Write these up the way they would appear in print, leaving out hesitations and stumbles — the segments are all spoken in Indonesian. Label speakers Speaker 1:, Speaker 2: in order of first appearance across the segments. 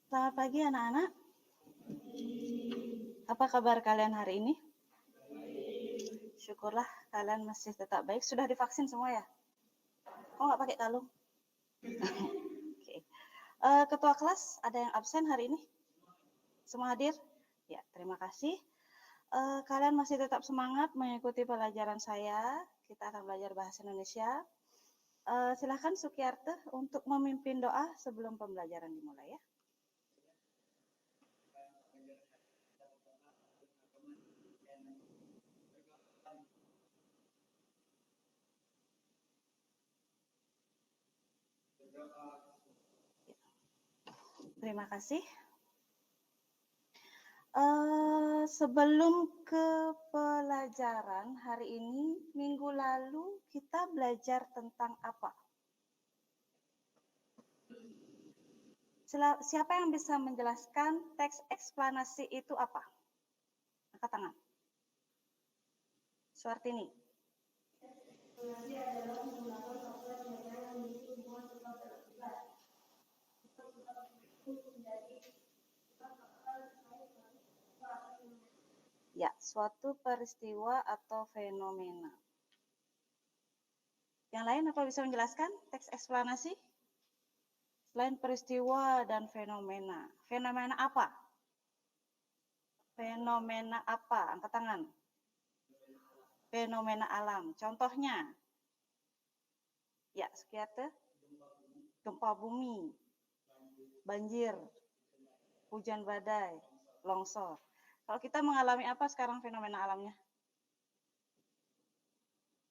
Speaker 1: Selamat pagi anak-anak. Apa kabar kalian hari ini? Syukurlah kalian masih tetap baik. Sudah divaksin semua ya? Kok nggak pakai kalung? Oke. Ketua kelas, ada yang absen hari ini? Semua hadir? Ya, terima kasih. Kalian masih tetap semangat mengikuti pelajaran saya. Kita akan belajar bahasa Indonesia. Silakan Sukiyarte untuk memimpin doa sebelum pembelajaran dimulai ya. Terima kasih. Sebelum ke pelajaran hari ini, minggu lalu kita belajar tentang apa? Siapa yang bisa menjelaskan teks eksplanasi itu apa? Angkat tangan. Suartini. Eksplanasi adalah menggunakan software yang memiliki hubungan sebab dan akibat. Ya, suatu peristiwa atau fenomena. Yang lain apa bisa menjelaskan teks eksplanasi? Selain peristiwa dan fenomena. Fenomena apa? Fenomena apa? Angkat tangan. Fenomena alam. Contohnya? Ya, Sukiyarte. Gempa bumi. Banjir. Hujan badai. Longsor. Kalau kita mengalami apa sekarang fenomena alamnya?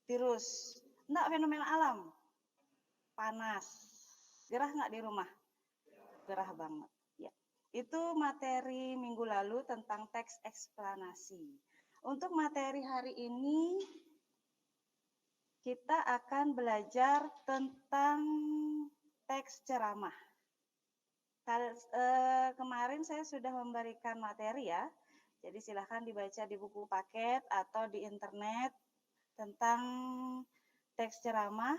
Speaker 1: Virus. Enggak fenomena alam. Panas. Gerah nggak di rumah? Gerah banget. Ya. Itu materi minggu lalu tentang teks eksplanasi. Untuk materi hari ini kita akan belajar tentang teks ceramah. Kemarin saya sudah memberikan materi ya. Jadi silahkan dibaca di buku paket atau di internet tentang teks ceramah.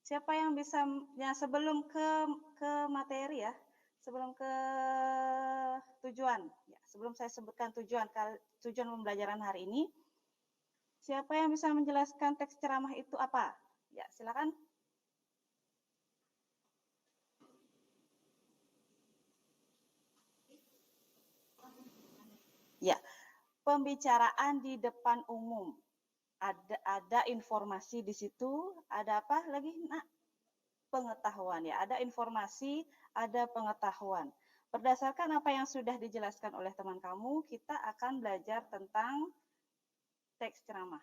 Speaker 1: Siapa yang bisa, ya sebelum ke materi ya, sebelum ke tujuan, ya, sebelum saya sebutkan tujuan pembelajaran hari ini, siapa yang bisa menjelaskan teks ceramah itu apa? Ya, silakan. Ya, pembicaraan di depan umum. Ada informasi di situ, ada apa lagi? Nah, pengetahuan ya. Ada informasi, ada pengetahuan. Berdasarkan apa yang sudah dijelaskan oleh teman kamu, kita akan belajar tentang teks ceramah.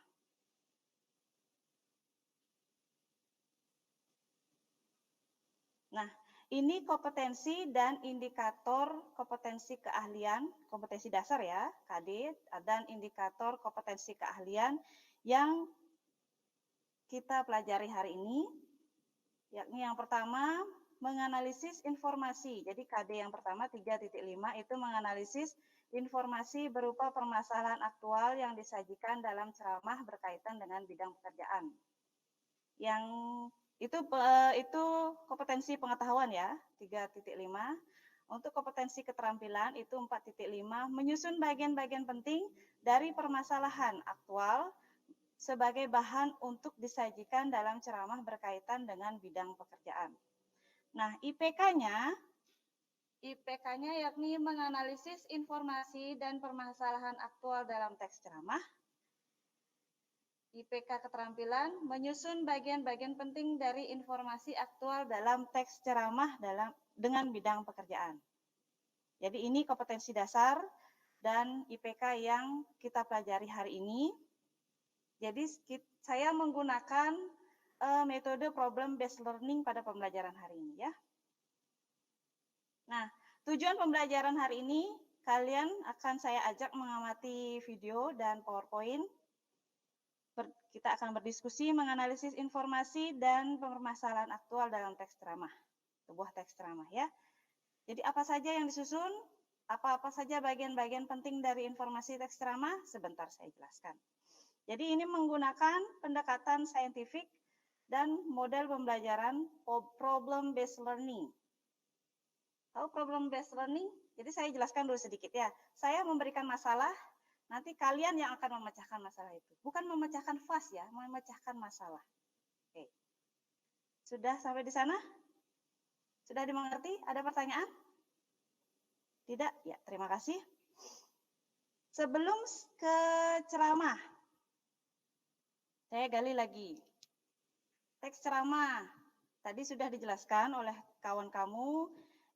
Speaker 1: Nah, ini kompetensi dan indikator kompetensi keahlian, kompetensi dasar ya, KD, dan indikator kompetensi keahlian yang kita pelajari hari ini, yakni yang pertama, menganalisis informasi. Jadi KD yang pertama 3.5 itu menganalisis informasi berupa permasalahan aktual yang disajikan dalam ceramah berkaitan dengan bidang pekerjaan. Yang itu kompetensi pengetahuan ya, 3.5. Untuk kompetensi keterampilan itu 4.5, menyusun bagian-bagian penting dari permasalahan aktual sebagai bahan untuk disajikan dalam ceramah berkaitan dengan bidang pekerjaan. Nah, IPK-nya yakni menganalisis informasi dan permasalahan aktual dalam teks ceramah. IPK keterampilan menyusun bagian-bagian penting dari informasi aktual dalam teks ceramah dengan bidang pekerjaan. Jadi ini kompetensi dasar dan IPK yang kita pelajari hari ini. Jadi saya menggunakan metode problem based learning pada pembelajaran hari ini ya. Nah, tujuan pembelajaran hari ini kalian akan saya ajak mengamati video dan PowerPoint. Kita akan berdiskusi menganalisis informasi dan permasalahan aktual dalam teks ceramah, sebuah teks ceramah ya. Jadi apa saja yang disusun, apa-apa saja bagian-bagian penting dari informasi teks ceramah, sebentar saya jelaskan. Jadi ini menggunakan pendekatan saintifik dan model pembelajaran problem based learning. Tahu problem based learning? Jadi saya jelaskan dulu sedikit ya. Saya memberikan masalah, nanti kalian yang akan memecahkan masalah itu. Bukan memecahkan fast ya, memecahkan masalah. Oke. Sudah sampai di sana? Sudah dimengerti? Ada pertanyaan? Tidak? Ya, terima kasih. Sebelum ke ceramah, saya gali lagi. Teks ceramah. Tadi sudah dijelaskan oleh kawan kamu,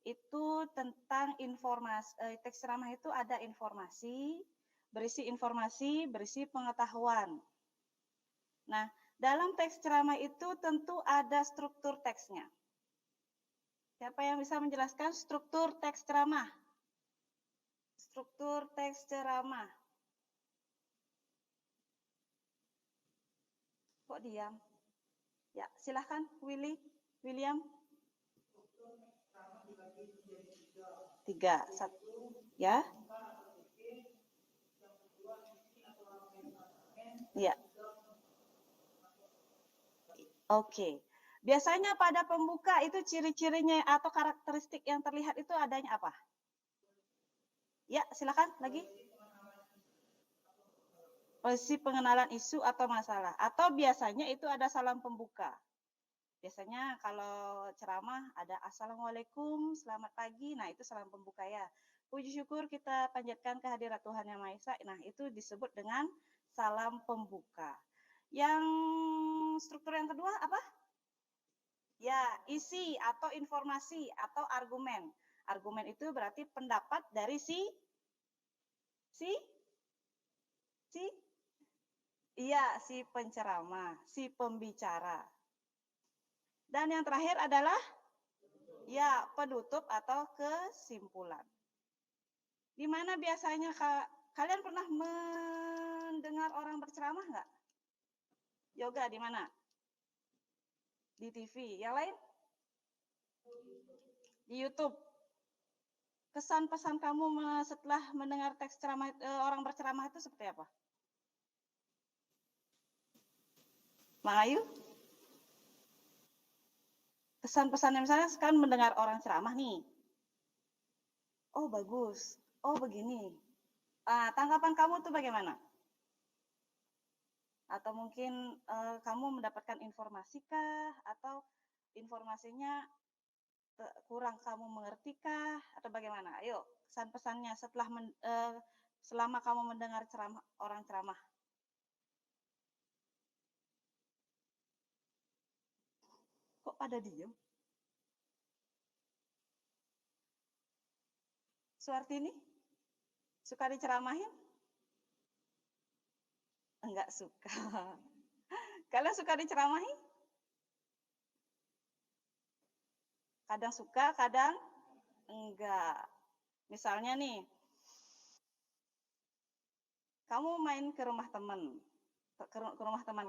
Speaker 1: itu tentang informasi. Teks ceramah itu ada informasi, berisi pengetahuan. Nah, dalam teks ceramah itu tentu ada struktur teksnya. Siapa yang bisa menjelaskan struktur teks ceramah? Struktur teks ceramah. Kok diam? Ya, silahkan William. 3. Ya. Ya. Oke. Biasanya pada pembuka itu ciri-cirinya atau karakteristik yang terlihat itu adanya apa? Ya, silakan lagi. Posisi pengenalan isu atau masalah. Atau biasanya itu ada salam pembuka. Biasanya kalau ceramah ada Assalamualaikum, selamat pagi. Nah, itu salam pembuka ya. Puji syukur kita panjatkan kehadirat Tuhan Yang Maha Esa. Nah, itu disebut dengan salam pembuka. Yang struktur yang kedua apa? Ya, isi atau informasi atau argumen. Argumen itu berarti pendapat dari si penceramah, si pembicara. Dan yang terakhir adalah ya, penutup atau kesimpulan. Di mana biasanya kalian pernah mendengar orang berceramah nggak? Yoga di mana? Di TV. Yang lain? Di YouTube. Kesan pesan kamu setelah mendengar teks ceramah orang berceramah itu seperti apa? Mang Ayu? Kesan-pesannya misalnya sekarang mendengar orang ceramah nih. Oh bagus, oh begini. Tanggapan kamu tuh bagaimana? Atau mungkin kamu mendapatkan informasi kah? Atau informasinya kurang kamu mengerti kah? Atau bagaimana? Ayo, kesan-pesannya selama kamu mendengar orang ceramah. Kok pada diem? Suartini? Suka diceramahin? Enggak suka. Kalian suka diceramahi? Kadang suka, kadang enggak. Misalnya nih, kamu main ke rumah teman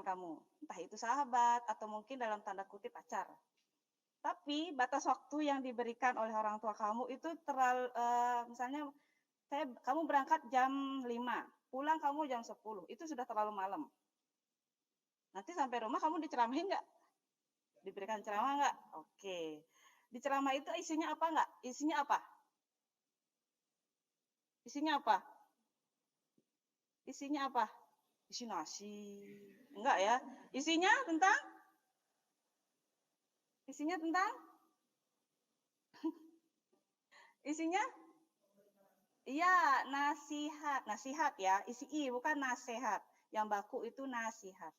Speaker 1: kamu, entah itu sahabat atau mungkin dalam tanda kutip pacar. Tapi batas waktu yang diberikan oleh orang tua kamu itu terlalu, misalnya kamu berangkat jam 5, pulang kamu jam 10, itu sudah terlalu malam. Nanti sampai rumah kamu diceramahin nggak? Diberikan ceramah nggak? Oke. Di ceramah itu isinya apa nggak? Isinya apa? Isinya apa? Isinya apa? Isi nasi. Enggak ya. Isinya tentang isinya iya, nasihat ya, isi i bukan nasihat. Yang baku itu nasihat.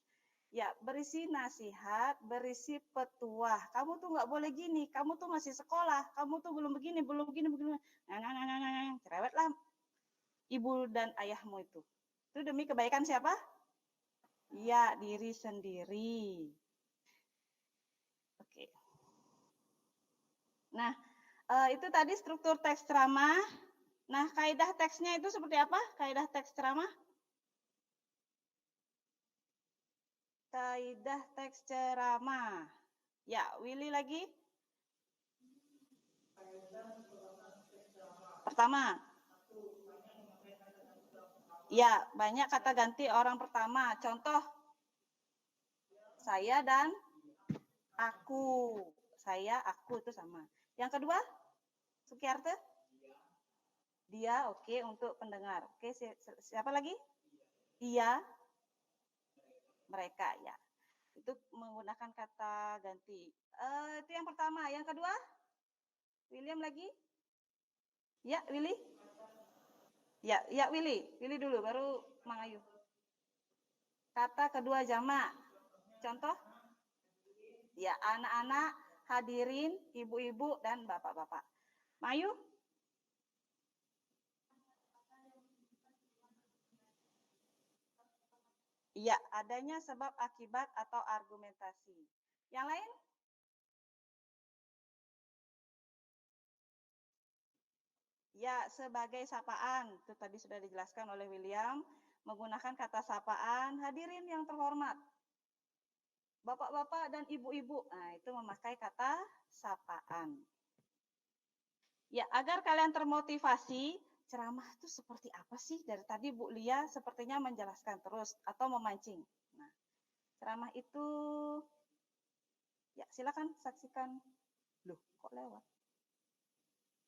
Speaker 1: Ya, berisi nasihat, berisi petuah. Kamu tuh nggak boleh gini, kamu tuh masih sekolah, kamu tuh belum begini, begini. Cerewet lah ibu dan ayahmu itu. Itu demi kebaikan siapa? Ya, diri sendiri. Oke. Nah, itu tadi struktur teks ceramah. Nah, kaidah teksnya itu seperti apa? Kaidah teks ceramah? Kaidah teks ceramah. Ya, Willy lagi. Pertama. Ya, banyak kata ganti orang pertama. Contoh, saya dan aku. Saya, aku itu sama. Yang kedua, Sukiarte? Dia, oke, untuk pendengar. Oke, siapa lagi? Iya. Mereka, ya. Itu menggunakan kata ganti. Itu yang pertama. Yang kedua? William lagi? Ya, Willy? Ya, Willy. Willy dulu, baru Mang Ayu. Kata kedua jamak. Contoh? Ya, anak-anak, hadirin, ibu-ibu, dan bapak-bapak. Mayu? Iya, adanya sebab akibat atau argumentasi. Yang lain? Ya, sebagai sapaan. Itu tadi sudah dijelaskan oleh William. Menggunakan kata sapaan, hadirin yang terhormat. Bapak-bapak dan ibu-ibu. Nah, itu memakai kata sapaan. Ya, agar kalian termotivasi, ceramah itu seperti apa sih? Dari tadi Bu Lia sepertinya menjelaskan terus atau memancing. Nah, ceramah itu, ya silakan saksikan. Loh, kok lewat?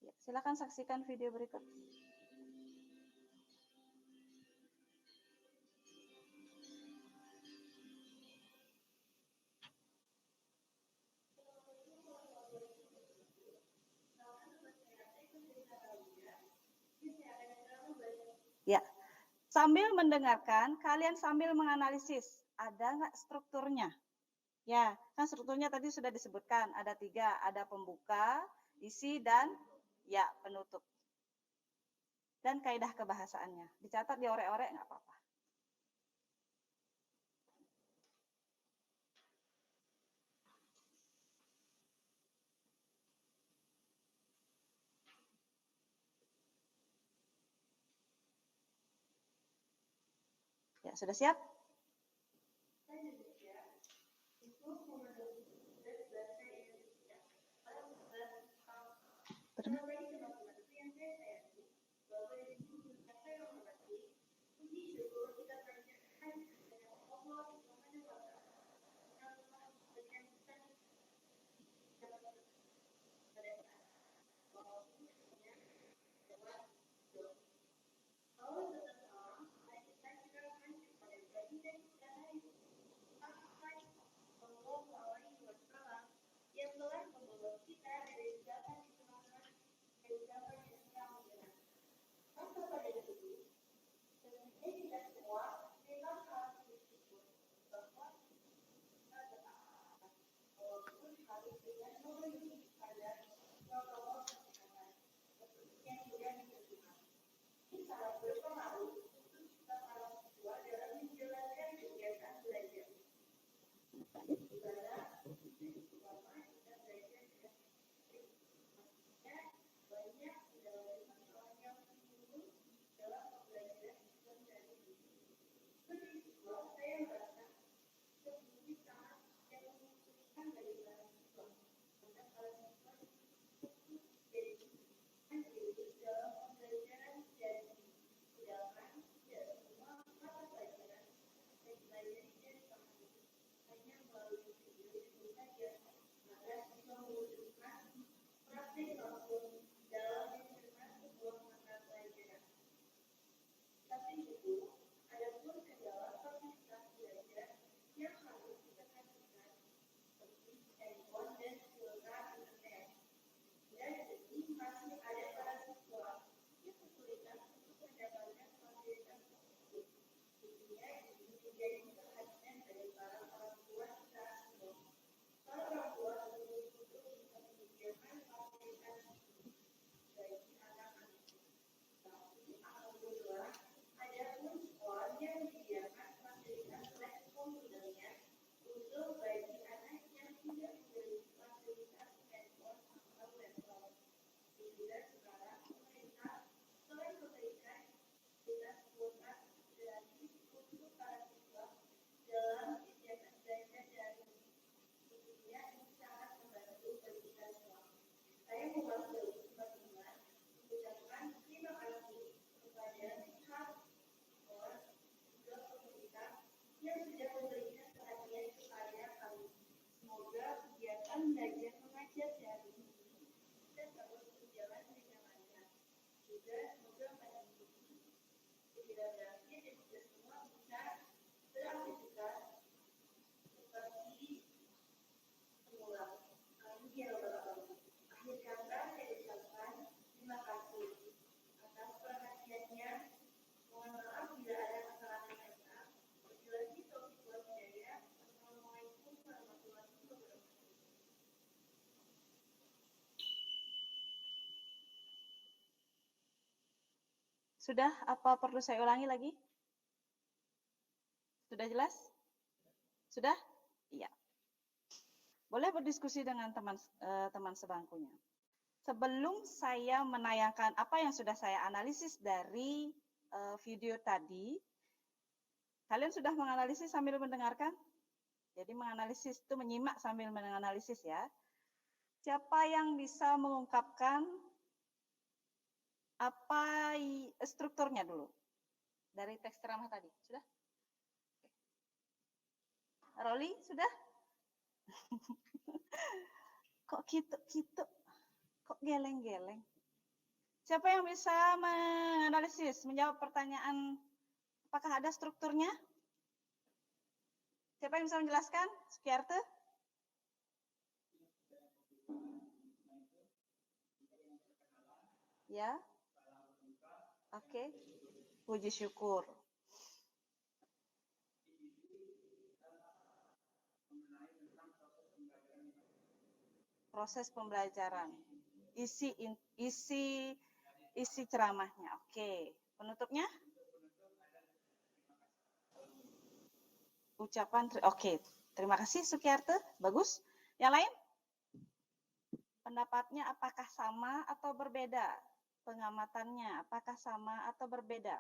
Speaker 1: Ya, silakan saksikan video berikut. Ya, sambil mendengarkan, kalian sambil menganalisis. Ada nggak strukturnya? Ya, kan strukturnya tadi sudah disebutkan. Ada 3, ada pembuka, isi, dan ya penutup. Dan kaidah kebahasaannya. Dicatat, diorek-orek, nggak apa-apa. Ya, sudah siap? Sudah? Apa perlu saya ulangi lagi? Sudah jelas? Sudah? Iya. Boleh berdiskusi dengan teman sebangkunya. Sebelum saya menayangkan apa yang sudah saya analisis dari video tadi, kalian sudah menganalisis sambil mendengarkan? Jadi menganalisis itu menyimak sambil menganalisis ya. Siapa yang bisa mengungkapkan apa strukturnya dulu dari teks ceramah tadi? Sudah? Roli, sudah? Kok gitu? Kok geleng-geleng? Siapa yang bisa menganalisis, menjawab pertanyaan apakah ada strukturnya? Siapa yang bisa menjelaskan? Sukiarte? Ya? Oke. Puji syukur. Proses pembelajaran. Isi ceramahnya. Oke. Penutupnya? Ucapan, oke. Terima kasih Sukiarte. Bagus. Yang lain? Pendapatnya apakah sama atau berbeda? Pengamatannya apakah sama atau berbeda?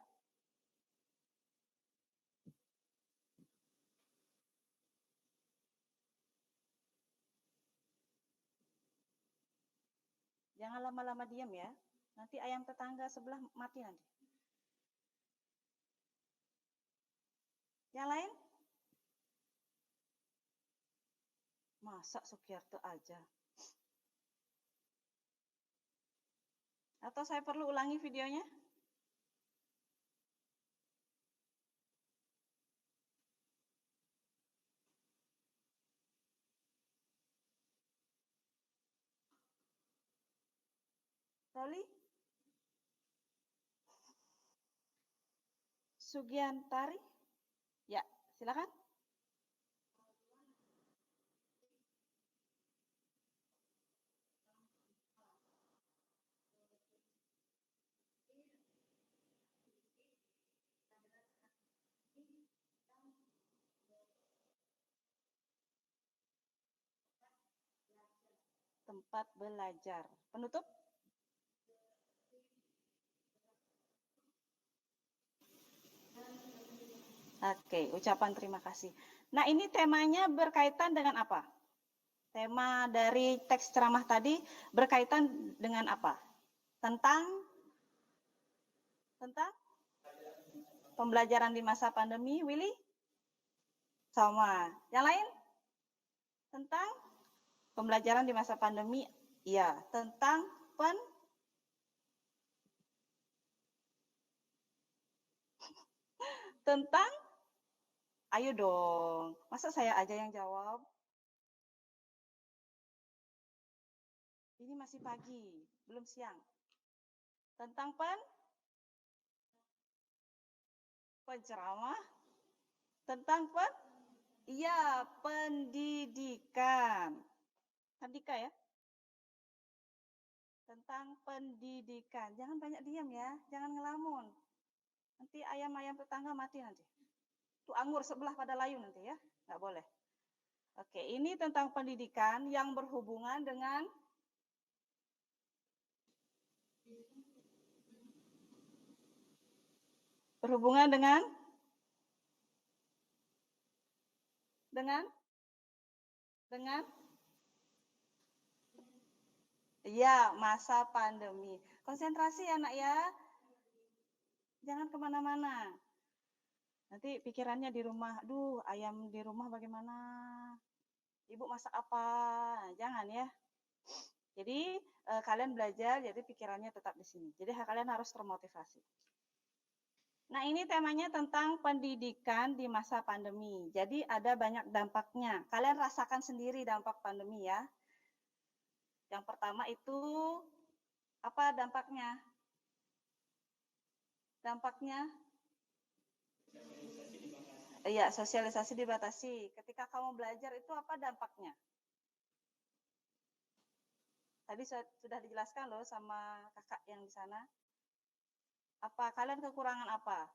Speaker 1: Jangan lama-lama diam ya. Nanti ayam tetangga sebelah mati nanti. Yang lain? Masa Sukiarte aja? Atau saya perlu ulangi videonya? Roli? Sugiantari? Ya, silakan. Tempat belajar. Penutup? Oke, ucapan terima kasih. Nah, ini temanya berkaitan dengan apa? Tema dari teks ceramah tadi berkaitan dengan apa? Tentang pembelajaran di masa pandemi, Willy? Sama. Yang lain? Tentang pembelajaran di masa pandemi? Iya. Tentang tentang? Ayo dong. Masa saya aja yang jawab? Ini masih pagi, belum siang. Tentang penceramah? Tentang iya, pendidikan. Andika ya? Tentang pendidikan. Jangan banyak diam ya, jangan ngelamun. Nanti ayam-ayam tetangga mati nanti. Tuh anggur sebelah pada layu nanti ya, nggak boleh. Oke, ini tentang pendidikan yang berhubungan dengan ya, masa pandemi. Konsentrasi ya nak ya, jangan kemana-mana. Nanti pikirannya di rumah, duh ayam di rumah bagaimana? Ibu masak apa? Jangan ya. Jadi kalian belajar, jadi pikirannya tetap di sini. Jadi kalian harus termotivasi. Nah, ini temanya tentang pendidikan di masa pandemi. Jadi ada banyak dampaknya. Kalian rasakan sendiri dampak pandemi ya. Yang pertama itu apa dampaknya? Dampaknya iya, sosialisasi dibatasi. Ketika kamu belajar itu apa dampaknya? Tadi sudah dijelaskan loh sama kakak yang di sana. Apa kalian kekurangan apa?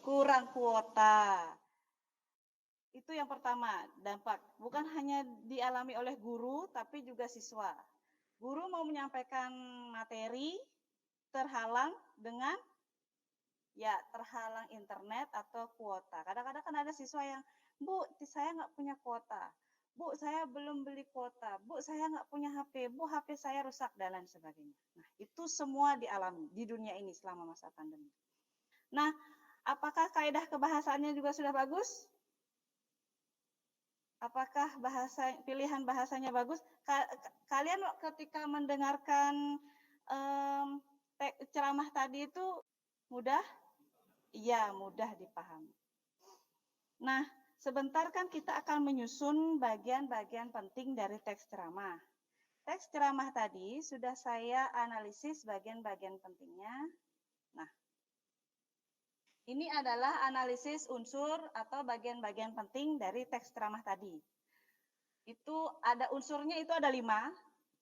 Speaker 1: Kurang kuota. Itu yang pertama, dampak. Bukan hanya dialami oleh guru, tapi juga siswa. Guru mau menyampaikan materi, terhalang dengan terhalang internet atau kuota. Kadang-kadang kan ada siswa yang, Bu, saya nggak punya kuota. Bu, saya belum beli kuota. Bu, saya nggak punya HP. Bu, HP saya rusak, dan lain sebagainya. Nah, itu semua dialami di dunia ini selama masa pandemi. Nah, apakah kaidah kebahasaannya juga sudah bagus? Apakah pilihan bahasanya bagus? Kalian ketika mendengarkan ceramah tadi itu mudah? Iya, mudah dipahami. Nah, sebentar kan kita akan menyusun bagian-bagian penting dari teks ceramah. Teks ceramah tadi sudah saya analisis bagian-bagian pentingnya. Nah, ini adalah analisis unsur atau bagian-bagian penting dari teks ceramah tadi. Itu ada unsurnya itu ada 5.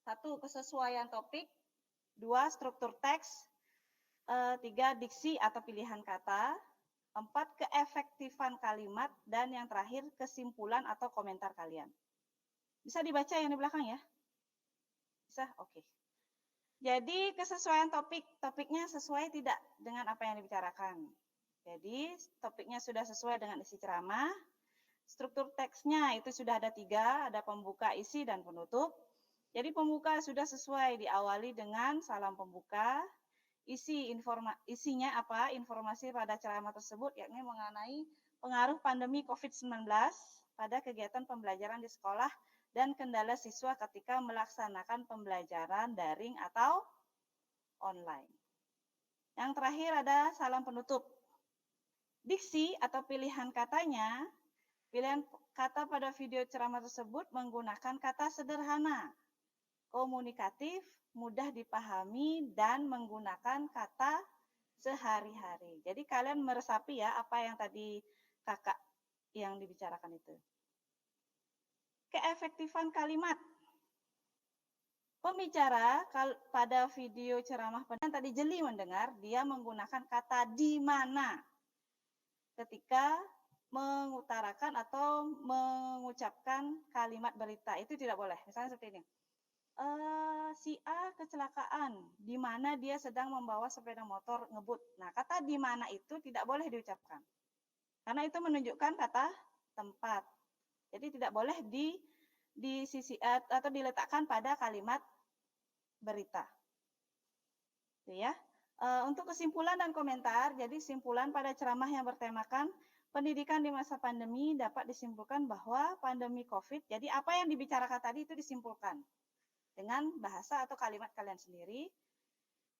Speaker 1: 1, kesesuaian topik. 2, struktur teks. 3, diksi atau pilihan kata. 4, keefektifan kalimat. Dan yang terakhir, kesimpulan atau komentar kalian. Bisa dibaca yang di belakang ya? Bisa? Oke. Jadi kesesuaian topik. Topiknya sesuai tidak dengan apa yang dibicarakan. Jadi topiknya sudah sesuai dengan isi ceramah. Struktur teksnya itu sudah ada 3, ada pembuka, isi, dan penutup. Jadi pembuka sudah sesuai, diawali dengan salam pembuka. Isinya apa? Informasi pada ceramah tersebut, yakni mengenai pengaruh pandemi COVID-19 pada kegiatan pembelajaran di sekolah dan kendala siswa ketika melaksanakan pembelajaran daring atau online. Yang terakhir ada salam penutup. Diksi atau pilihan katanya, pilihan kata pada video ceramah tersebut menggunakan kata sederhana, komunikatif, mudah dipahami, dan menggunakan kata sehari-hari. Jadi kalian meresapi ya apa yang tadi kakak yang dibicarakan itu. Keefektifan kalimat. Pembicara pada video ceramah tadi jeli mendengar, dia menggunakan kata di mana ketika mengutarakan atau mengucapkan kalimat berita. Itu tidak boleh. Misalnya seperti ini. Si A kecelakaan, di mana dia sedang membawa sepeda motor ngebut. Nah, kata di mana itu tidak boleh diucapkan. Karena itu menunjukkan kata tempat. Jadi tidak boleh di sisi atau diletakkan pada kalimat berita. Itu ya. Untuk kesimpulan dan komentar, jadi simpulan pada ceramah yang bertemakan pendidikan di masa pandemi dapat disimpulkan bahwa pandemi COVID, jadi apa yang dibicarakan tadi itu disimpulkan dengan bahasa atau kalimat kalian sendiri.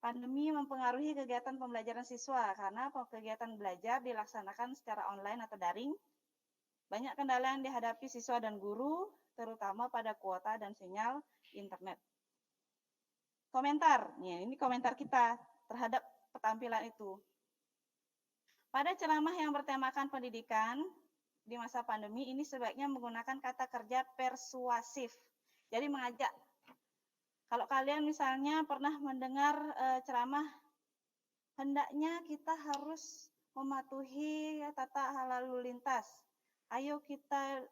Speaker 1: Pandemi mempengaruhi kegiatan pembelajaran siswa karena kegiatan belajar dilaksanakan secara online atau daring. Banyak kendala yang dihadapi siswa dan guru, terutama pada kuota dan sinyal internet. Komentar, ini komentar kita terhadap ketampilan itu. Pada ceramah yang bertemakan pendidikan di masa pandemi, ini sebaiknya menggunakan kata kerja persuasif. Jadi mengajak. Kalau kalian misalnya pernah mendengar ceramah, hendaknya kita harus mematuhi tata lalu lintas. Ayo kita,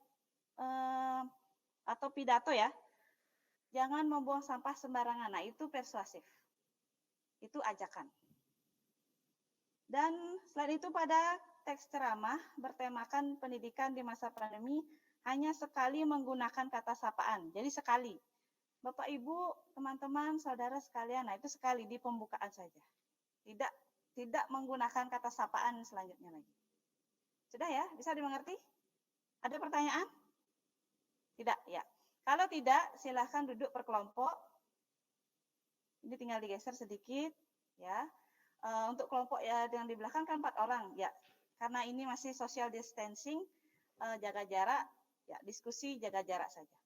Speaker 1: atau pidato ya, jangan membuang sampah sembarangan. Nah, itu persuasif. Itu ajakan. Dan selain itu pada teks ceramah bertemakan pendidikan di masa pandemi hanya sekali menggunakan kata sapaan. Jadi sekali. Bapak, Ibu, teman-teman, saudara sekalian, nah itu sekali di pembukaan saja. Tidak menggunakan kata sapaan selanjutnya lagi. Sudah ya? Bisa dimengerti? Ada pertanyaan? Tidak, ya. Kalau tidak, silahkan duduk per kelompok. Ini tinggal digeser sedikit, ya. Untuk kelompok ya yang di belakang kan 4 orang, ya. Karena ini masih social distancing, jaga jarak, ya diskusi jaga jarak saja.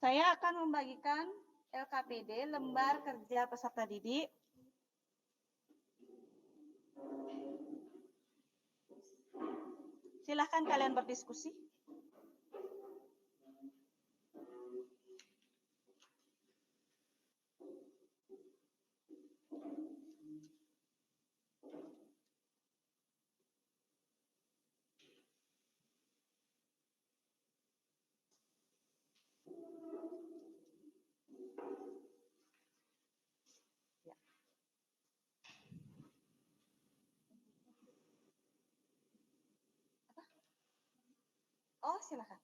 Speaker 1: Saya akan membagikan LKPD, lembar kerja peserta didik. Silahkan kalian berdiskusi. Oh, silakan.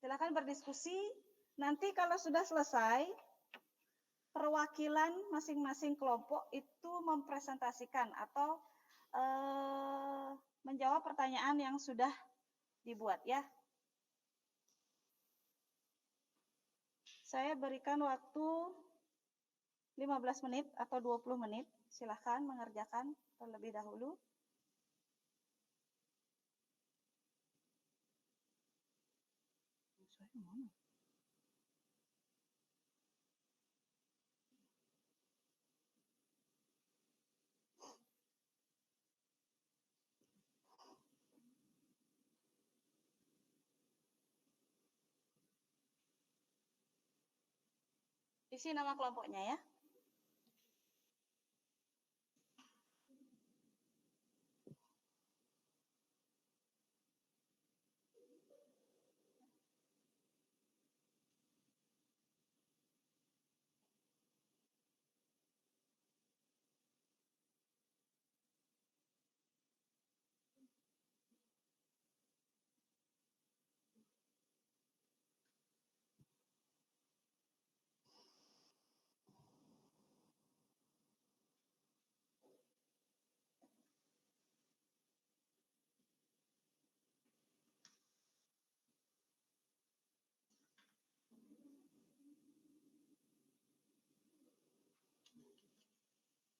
Speaker 1: Silakan berdiskusi. Nanti kalau sudah selesai, perwakilan masing-masing kelompok itu mempresentasikan atau menjawab pertanyaan yang sudah dibuat, ya. Saya berikan waktu 15 menit atau 20 menit. Silahkan mengerjakan terlebih dahulu. Isi nama kelompoknya, ya.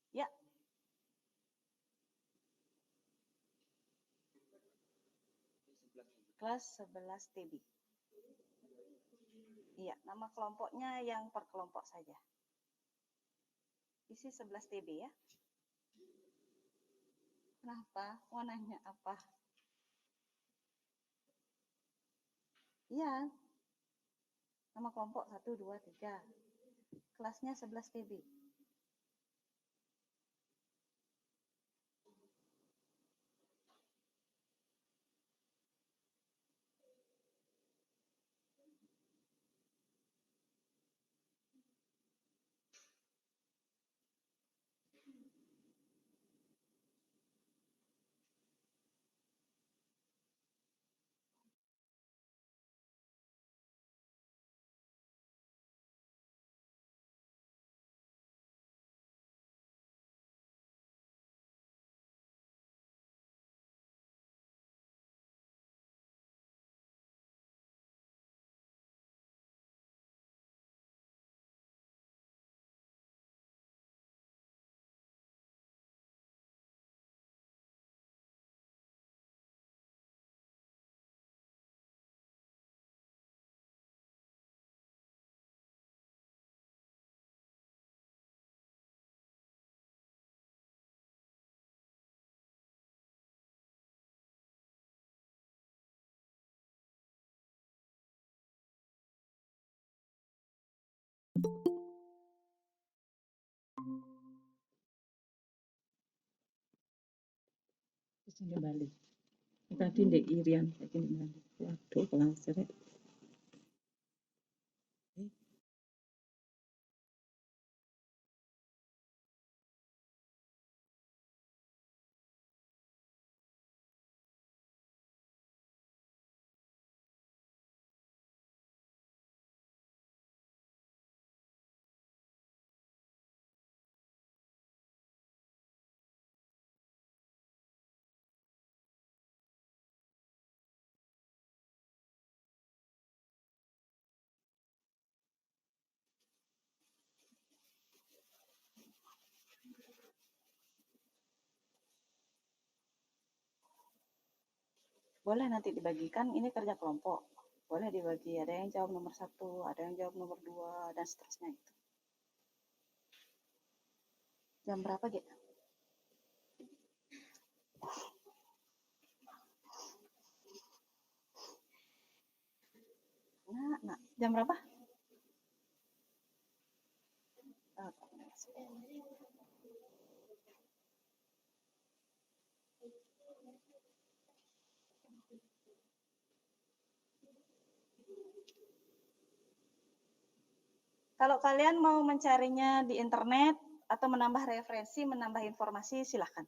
Speaker 1: Ya. Kelas 11 TB. Iya, nama kelompoknya yang per kelompok saja. Isi 11 TB, ya. Kenapa? Mau nanya apa? Iya. Nama kelompok 1, 2, 3. Kelasnya 11 TB.
Speaker 2: Sini balik. Tadi ndek Irian, saiki ndek balik. Waduh, kelas rek.
Speaker 1: boleh nanti dibagikan, ini kerja kelompok. Boleh dibagi, ada yang jawab nomor 1, ada yang jawab nomor 2, dan seterusnya gitu. Jam berapa, Ge? Nah, jam berapa? Kalau kalian mau mencarinya di internet atau menambah referensi, menambah informasi, silahkan.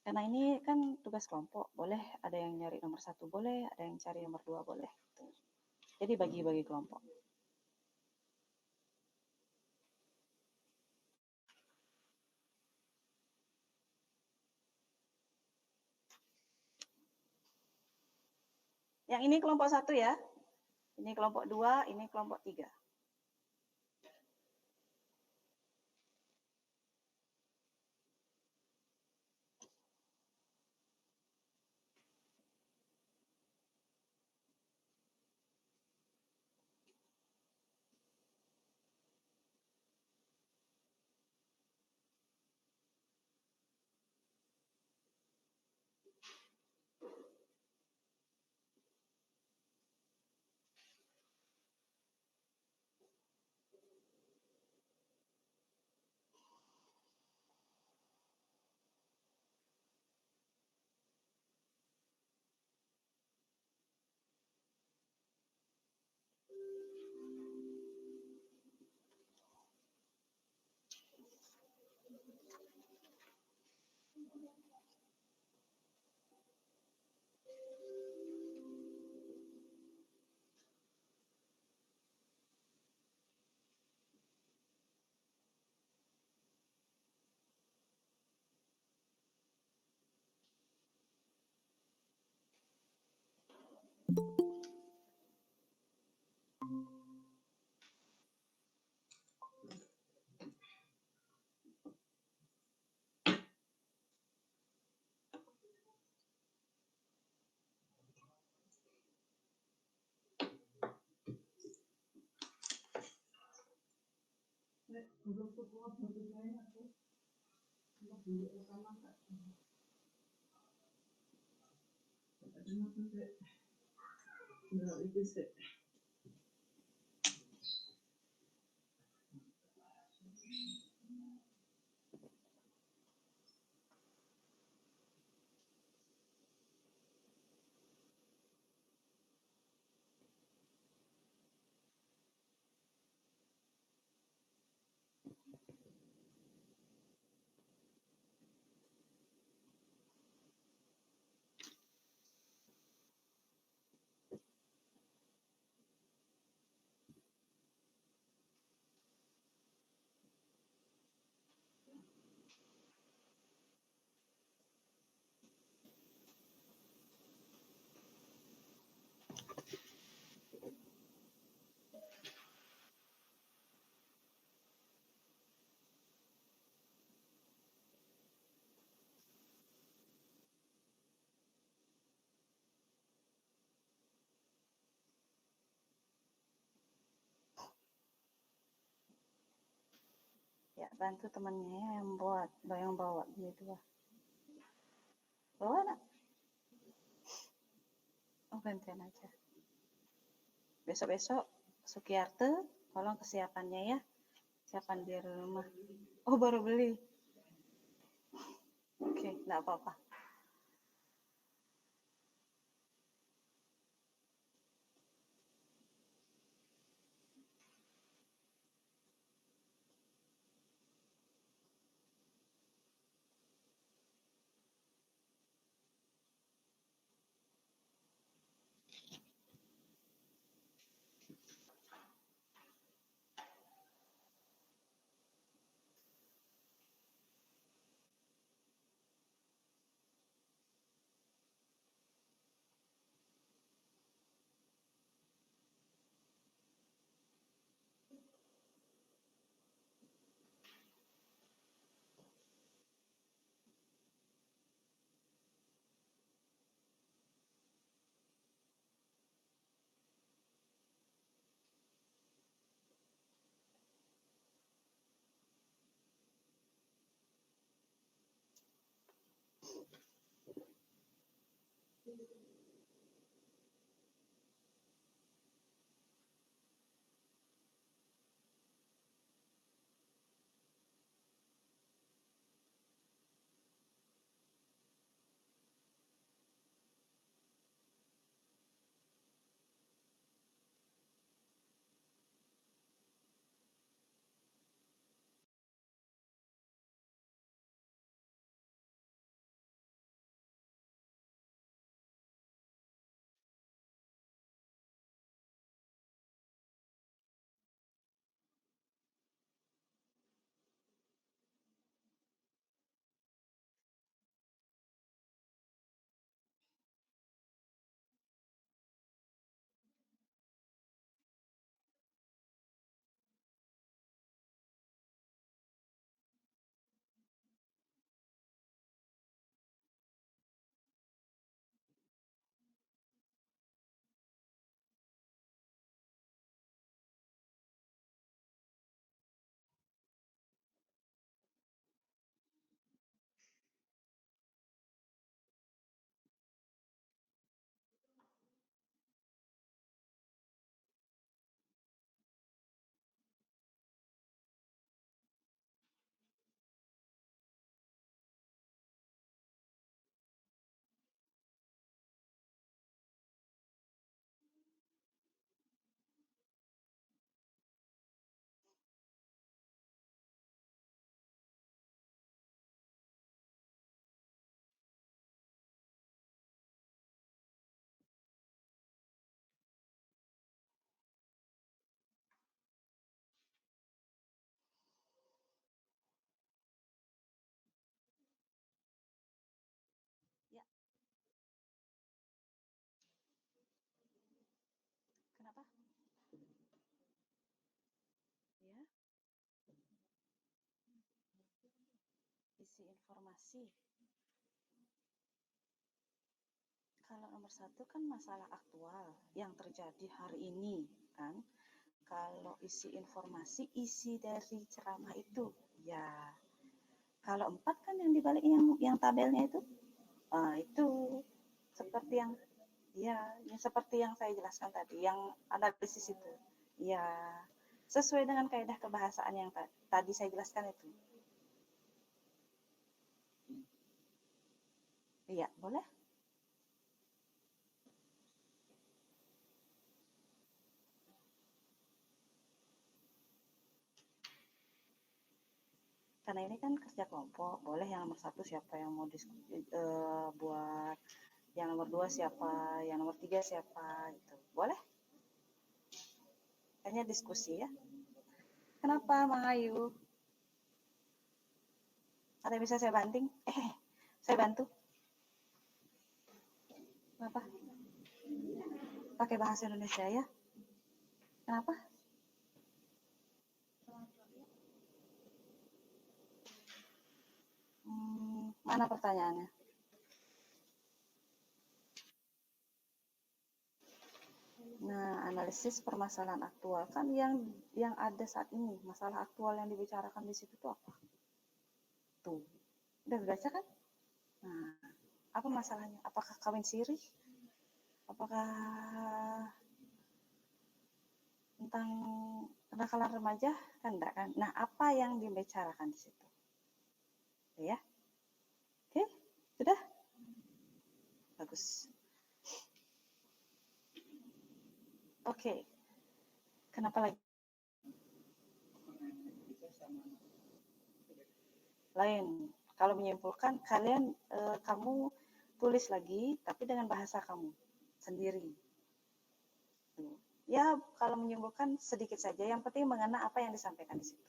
Speaker 1: Karena ini kan tugas kelompok, boleh ada yang nyari nomor 1, boleh, ada yang cari nomor 2, boleh. Jadi bagi-bagi kelompok. Yang ini kelompok 1 ya, ini kelompok 2, ini kelompok 3. Ya, bantu temannya yang buat, yang bawa gitu lah. Bawa nak? Oh, gantian aja. Besok-besok Sukiyarte, tolong kesiapannya ya. Siapan di rumah. Oh, baru beli. Oke, enggak apa-apa. Ya, kenapa? Ya, isi informasi. Kalau nomor satu kan masalah aktual yang terjadi hari ini, kan? Kalau isi informasi, isi dari ceramah itu, ya. Kalau 4 kan yang dibalik yang tabelnya itu seperti yang ya, seperti yang saya jelaskan tadi, yang analisis itu. Ya, sesuai dengan kaidah kebahasaan yang tadi saya jelaskan itu. Iya, boleh? Karena ini kan kerja kelompok, boleh yang nomor satu siapa yang mau buat, yang nomor dua siapa, yang nomor tiga siapa, gitu. Boleh? Hanya diskusi ya. Kenapa, Mang Ayu? Ada yang bisa saya banting? Saya bantu. Kenapa? Pakai bahasa Indonesia ya? Kenapa? Mana pertanyaannya? Nah, analisis permasalahan aktual kan yang ada saat ini, masalah aktual yang dibicarakan di situ tuh apa? Tuh, udah baca kan? Nah, apa masalahnya? Apakah kawin siri? Apakah tentang kenakalan remaja? Kan enggak kan? Nah, apa yang dibicarakan di situ? Ya, oke, sudah bagus. Oke, kenapa lagi? Lain. Kalau menyimpulkan, kamu tulis lagi, tapi dengan bahasa kamu sendiri. Ya, kalau menyimpulkan sedikit saja. Yang penting mengena apa yang disampaikan di situ.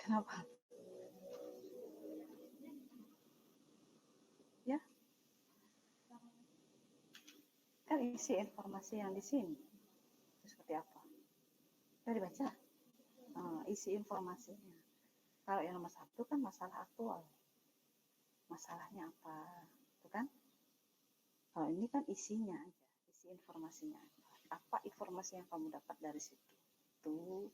Speaker 1: Kenapa? Ya, kan isi informasi yang di sini. Itu seperti apa? Sudah dibaca? Isi informasinya. Kalau yang nomor 1 kan masalah aktual. Masalahnya apa? Itu kan? Kalau ini kan isinya aja, isi informasinya. Apa informasi yang kamu dapat dari situ? Tuh.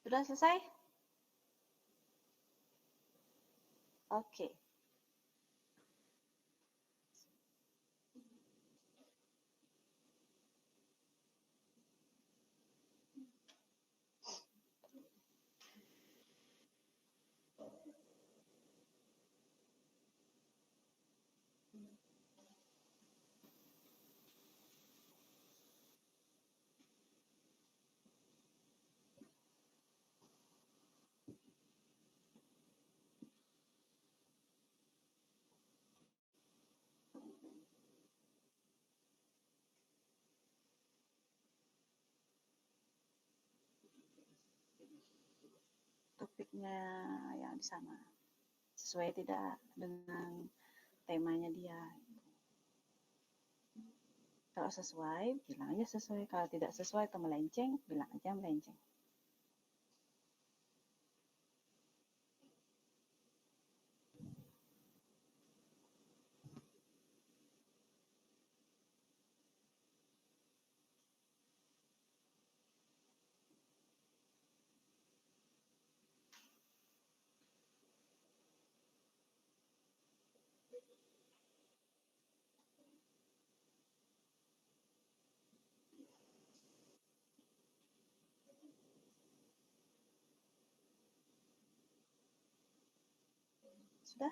Speaker 1: Sudah selesai? Oke. Topiknya yang di sana sesuai tidak dengan temanya dia. Kalau sesuai, bilang aja sesuai. Kalau tidak sesuai atau melenceng, bilang aja melenceng. Sudah?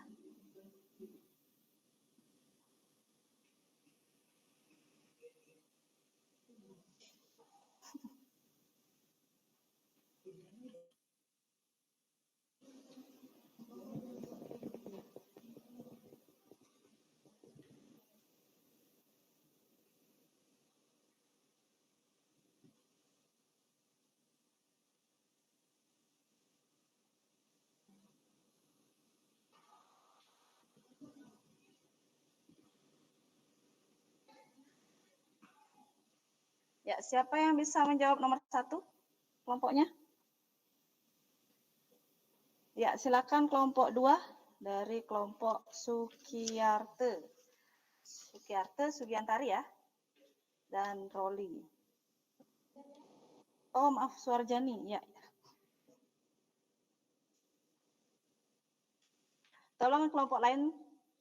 Speaker 1: Ya, siapa yang bisa menjawab nomor 1 kelompoknya? Ya, silakan kelompok 2 dari kelompok Sukiyarte. Sukiyarte, Sugiantari ya. Dan Roli. Oh, maaf, Suarjani. Ya. Tolong kelompok lain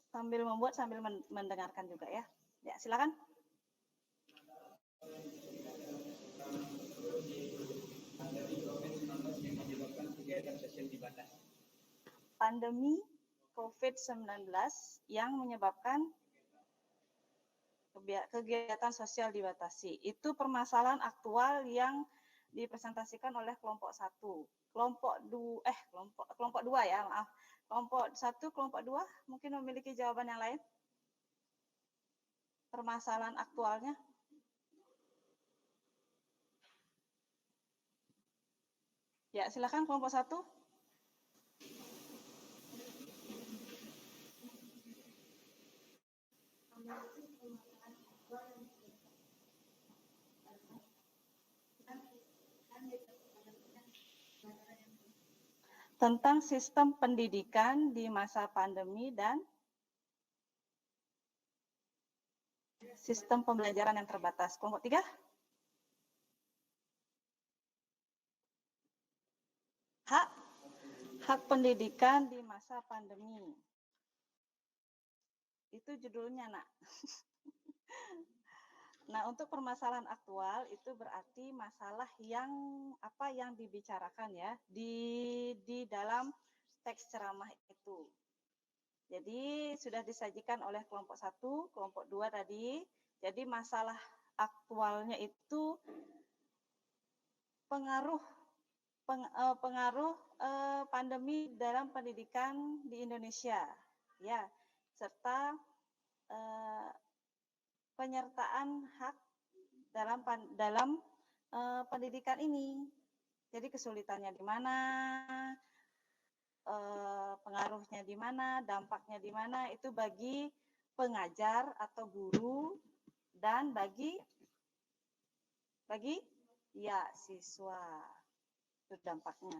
Speaker 1: sambil membuat, sambil mendengarkan juga ya. Ya, silakan. Pandemi COVID-19 yang menyebabkan kegiatan sosial dibatasi. Itu permasalahan aktual yang dipresentasikan oleh kelompok 1. Kelompok 2 ya, maaf. Kelompok 1, kelompok 2 mungkin memiliki jawaban yang lain? Permasalahan aktualnya? Ya, silakan kelompok 1. Tentang sistem pendidikan di masa pandemi dan sistem pembelajaran yang terbatas. Kelompok 3? Hak pendidikan di masa pandemi. Itu judulnya, Nak. Nah, untuk permasalahan aktual itu berarti masalah yang apa yang dibicarakan ya di dalam teks ceramah itu. Jadi sudah disajikan oleh kelompok 1, kelompok 2 tadi. Jadi masalah aktualnya itu pengaruh pandemi dalam pendidikan di Indonesia, ya, serta penyertaan hak dalam pendidikan ini. Jadi kesulitannya di mana, pengaruhnya di mana, dampaknya di mana, itu bagi pengajar atau guru dan bagi ya siswa. Itu dampaknya.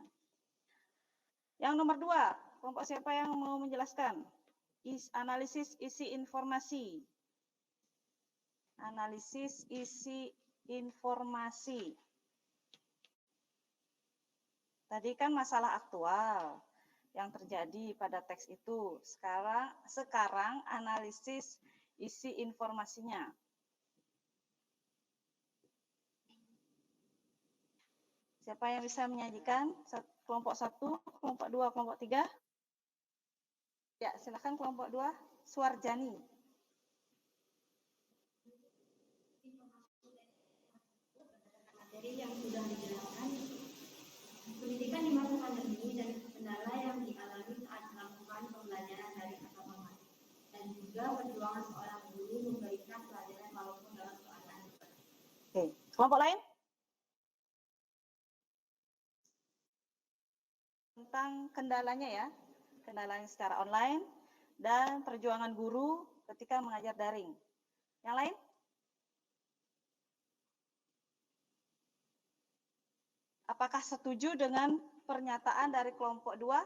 Speaker 1: Yang nomor 2, kelompok siapa yang mau menjelaskan? Analisis isi informasi. Analisis isi informasi. Tadi kan masalah aktual. yang terjadi pada teks itu. Sekarang analisis isi informasinya. Siapa yang bisa menyajikan? Kelompok 1, kelompok 2, kelompok 3? Ya, silakan kelompok 2, Suarjani.
Speaker 3: Materi yang sudah dijelaskan, pendidikan di masa pandemi dan kendala yang dialami saat melakukan pembelajaran dari tatap muka, dan juga perjuangan seorang guru memberikan pelajaran walaupun dalam keadaan seperti.
Speaker 1: Oke, kelompok lain? Tentang kendalanya ya, kendalanya secara online dan perjuangan guru ketika mengajar daring. Yang lain? Apakah setuju dengan pernyataan dari kelompok 2?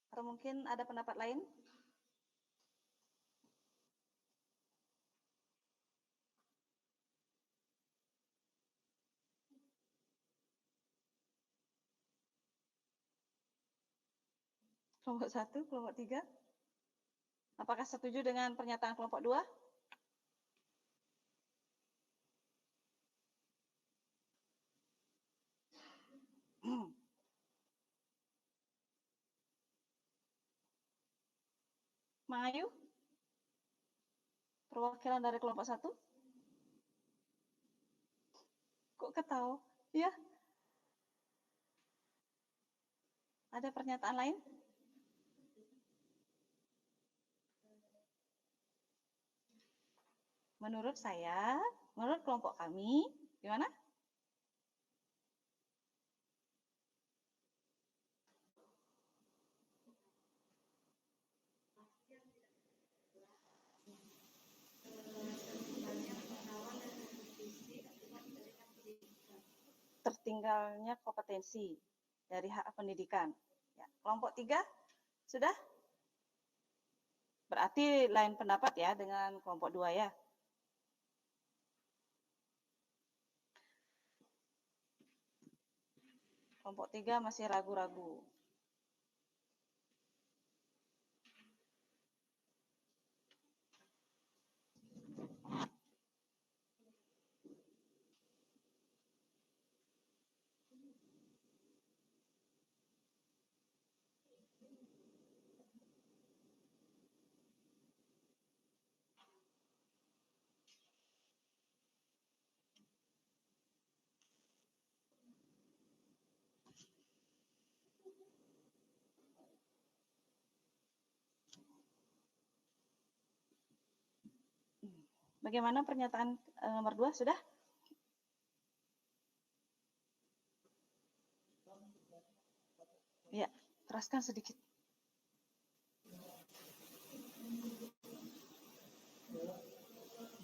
Speaker 1: Atau mungkin ada pendapat lain? Kelompok 1, kelompok 3? Apakah setuju dengan pernyataan kelompok 2? Mangayu? Perwakilan dari kelompok 1? Kok ketawa? Ya. Ada pernyataan lain? Menurut saya, menurut kelompok kami, gimana? Tertinggalnya kompetensi dari hak pendidikan. Ya, kelompok 3 sudah? Berarti lain pendapat ya dengan kelompok 2 ya. Kelompok 3 masih ragu-ragu. Bagaimana pernyataan nomor 2 sudah? Ya, teraskan sedikit.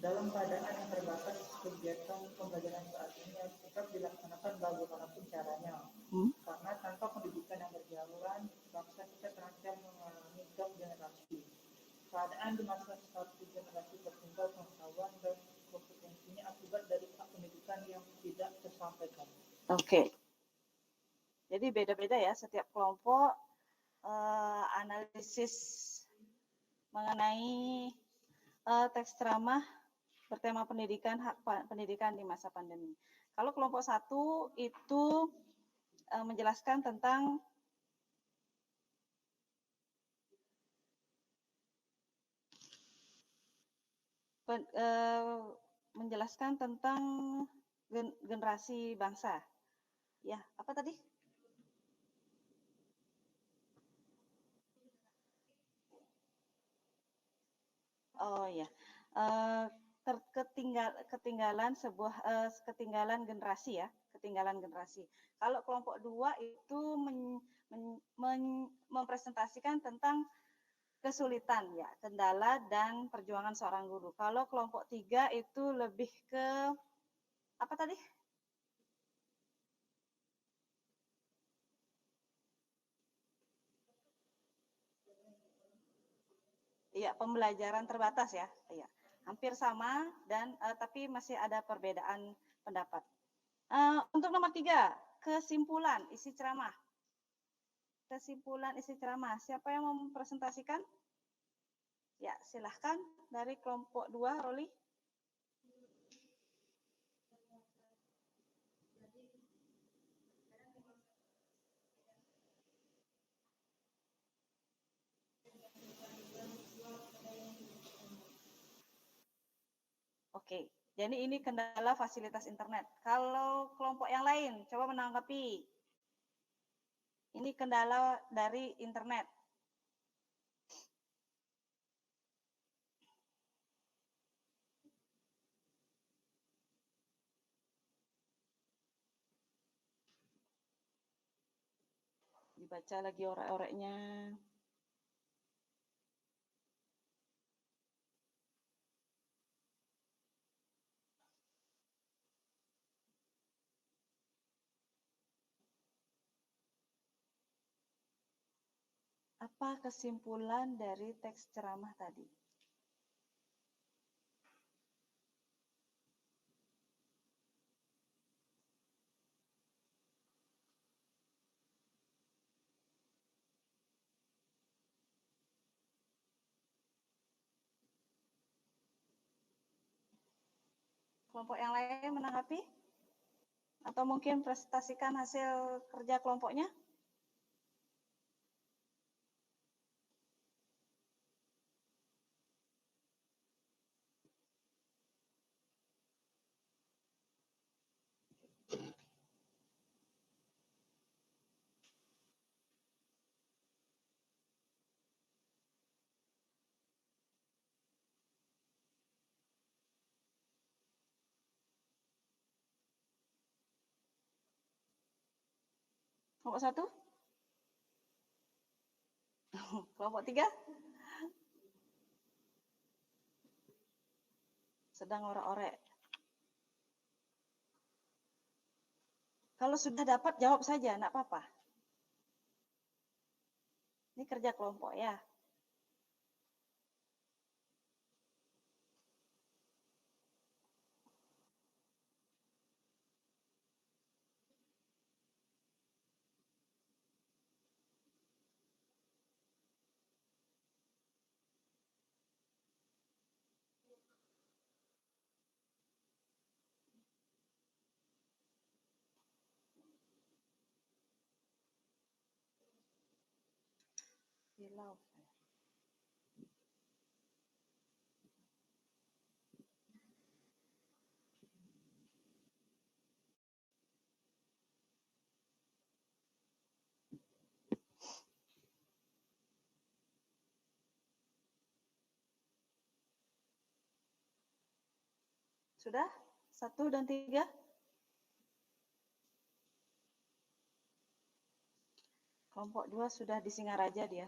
Speaker 4: Dalam keadaan yang terbatas, kegiatan pembelajaran saat ini harus tetap dilaksanakan bagaimanapun caranya. Karena tanpa pendidikan yang berjalan, bangsa kita terancam mengalami gap generasi. Keadaan di masa satu generasi tertinggal pengetahuan dan kompetensinya akibat dari pendidikan yang tidak tersampaikan.
Speaker 1: Oke. Jadi beda-beda ya setiap kelompok analisis mengenai teks ceramah bertema pendidikan, hak pendidikan di masa pandemi. Kalau kelompok 1 itu menjelaskan tentang menjelaskan tentang generasi bangsa. Ya, apa tadi? Oh ya, ketinggalan generasi ya, ketinggalan generasi. Kalau kelompok 2 itu mempresentasikan tentang kesulitan ya, kendala dan perjuangan seorang guru. Kalau kelompok 3 itu lebih ke apa tadi? Iya, pembelajaran terbatas ya. Iya, hampir sama dan tapi masih ada perbedaan pendapat. Untuk nomor 3, kesimpulan isi ceramah. Kesimpulan isi ceramah. Siapa yang mau mempresentasikan? Ya, silahkan dari kelompok 2, Roli. Oke, jadi ini kendala fasilitas internet. Kalau kelompok yang lain, coba menanggapi. Ini kendala dari internet. Dibaca lagi orek-oreknya. Apa kesimpulan dari teks ceramah tadi? Kelompok yang lain menanggapi? Atau mungkin presentasikan hasil kerja kelompoknya? Kelompok 1? Kelompok 3? Sedang orek-orek. Kalau sudah dapat, jawab saja, enggak apa-apa. Ini kerja kelompok ya. Silau. Sudah? 1 dan 3? Kelompok 2 sudah di Singaraja dia.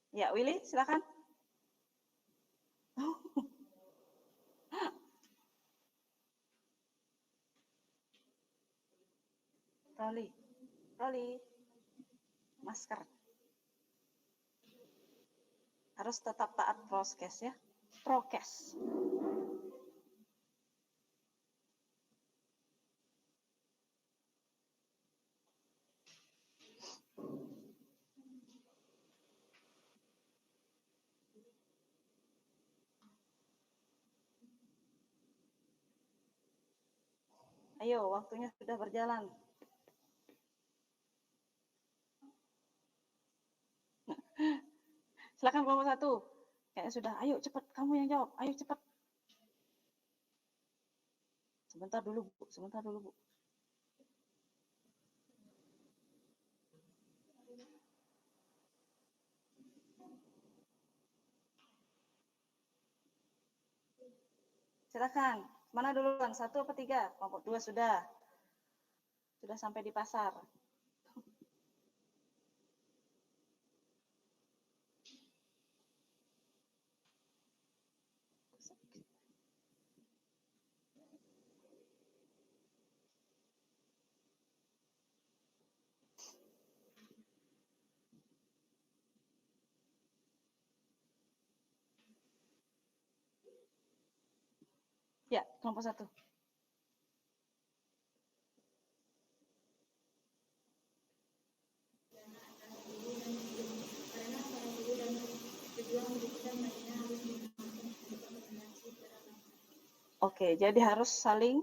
Speaker 1: Ya, Willy, silakan. Roli, masker. Harus tetap taat prokes ya. Prokes. Ayo, waktunya sudah berjalan. Silakan kelompok 1. Kayaknya sudah. Ayo cepat, kamu yang jawab. Ayo cepat. Sebentar dulu, Bu. Sebentar dulu, Bu. Silakan. Mana duluan? 1 apa 3? Kelompok 2 sudah. Sudah sampai di pasar. Ya, kelompok 1. Oke, jadi harus saling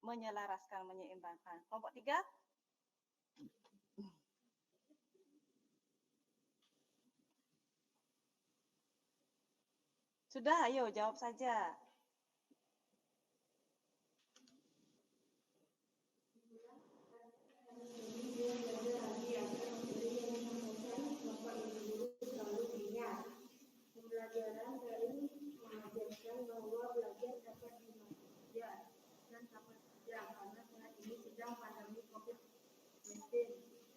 Speaker 1: menyelaraskan, menyeimbangkan. Kelompok 3? Sudah, ayo jawab saja.
Speaker 3: Pembelajaran daring mengajarkan bahwa belajar dapat di mana saja dan kapan saja karena saat ini sedang pandemi COVID-19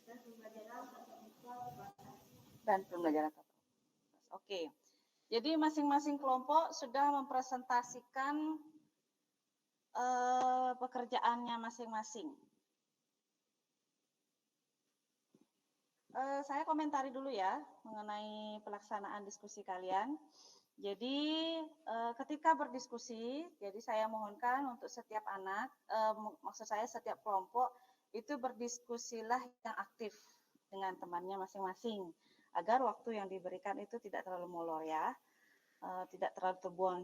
Speaker 3: dan pembelajaran tatap muka terbatas.
Speaker 1: Dan pembelajaran tatap muka. Oke. Jadi masing-masing kelompok sudah mempresentasikan pekerjaannya masing-masing. Saya komentari dulu ya mengenai pelaksanaan diskusi kalian. Jadi ketika berdiskusi, jadi saya mohonkan untuk setiap anak, maksud saya setiap kelompok itu berdiskusilah yang aktif dengan temannya masing-masing, agar waktu yang diberikan itu tidak terlalu molor ya, tidak terlalu terbuang.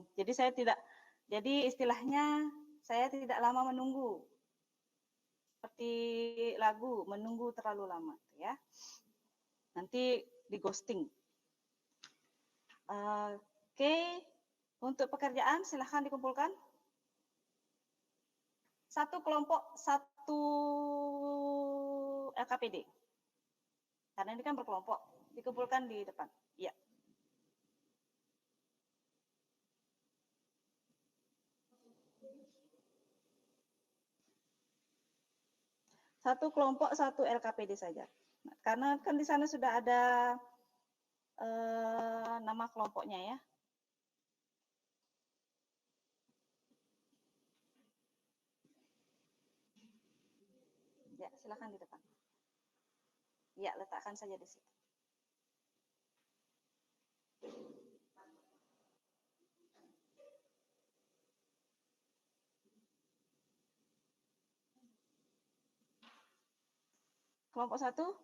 Speaker 1: Jadi istilahnya saya tidak lama menunggu, seperti lagu menunggu terlalu lama, ya. Nanti di ghosting. Oke, untuk pekerjaan silahkan dikumpulkan. Satu kelompok, satu LKPD. Karena ini kan berkelompok, dikumpulkan di depan. Ya. Satu kelompok, satu LKPD saja. Nah, karena kan di sana sudah ada nama kelompoknya ya. Ya, silakan di depan. Ya, letakkan saja di situ. Kelompok 1.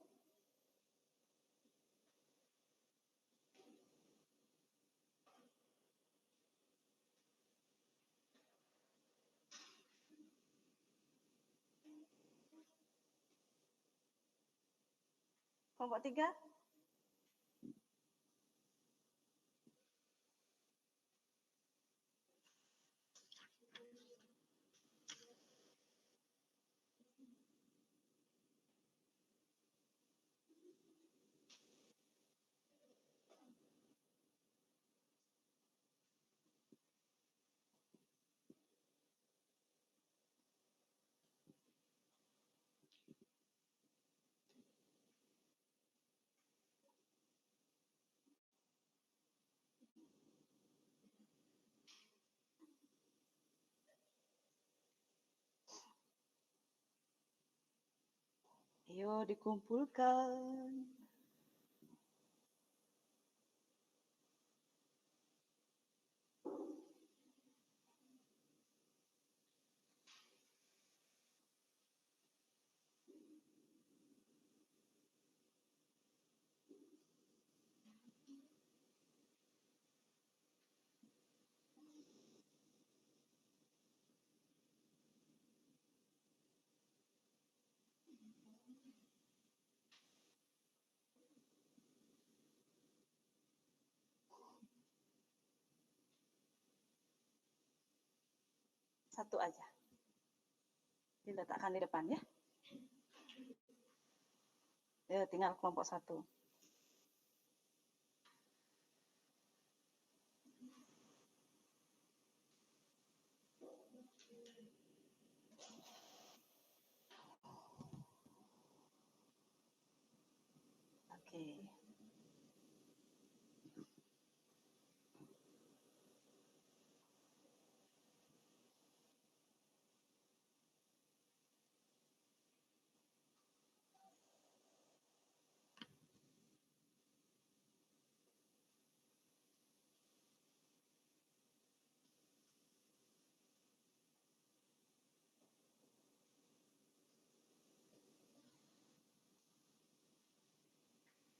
Speaker 1: Kelompok 3. Ayo dikumpulkan. Satu aja. Diletakkan di depan ya. Ya, tinggal kelompok 1. Oke.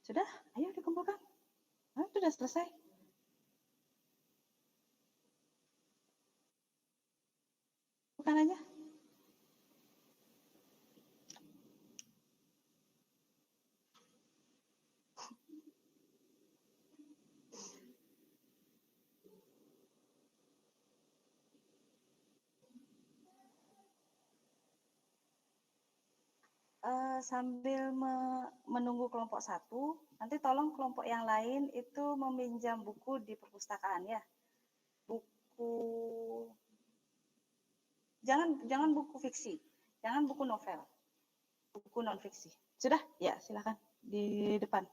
Speaker 1: Sudah? Ayo dikumpulkan. Sudah selesai. Bukan aja. Sambil menunggu kelompok 1, nanti tolong kelompok yang lain itu meminjam buku di perpustakaan ya. Buku, jangan buku fiksi, jangan buku novel, buku non fiksi. Sudah? Ya, silakan di depan.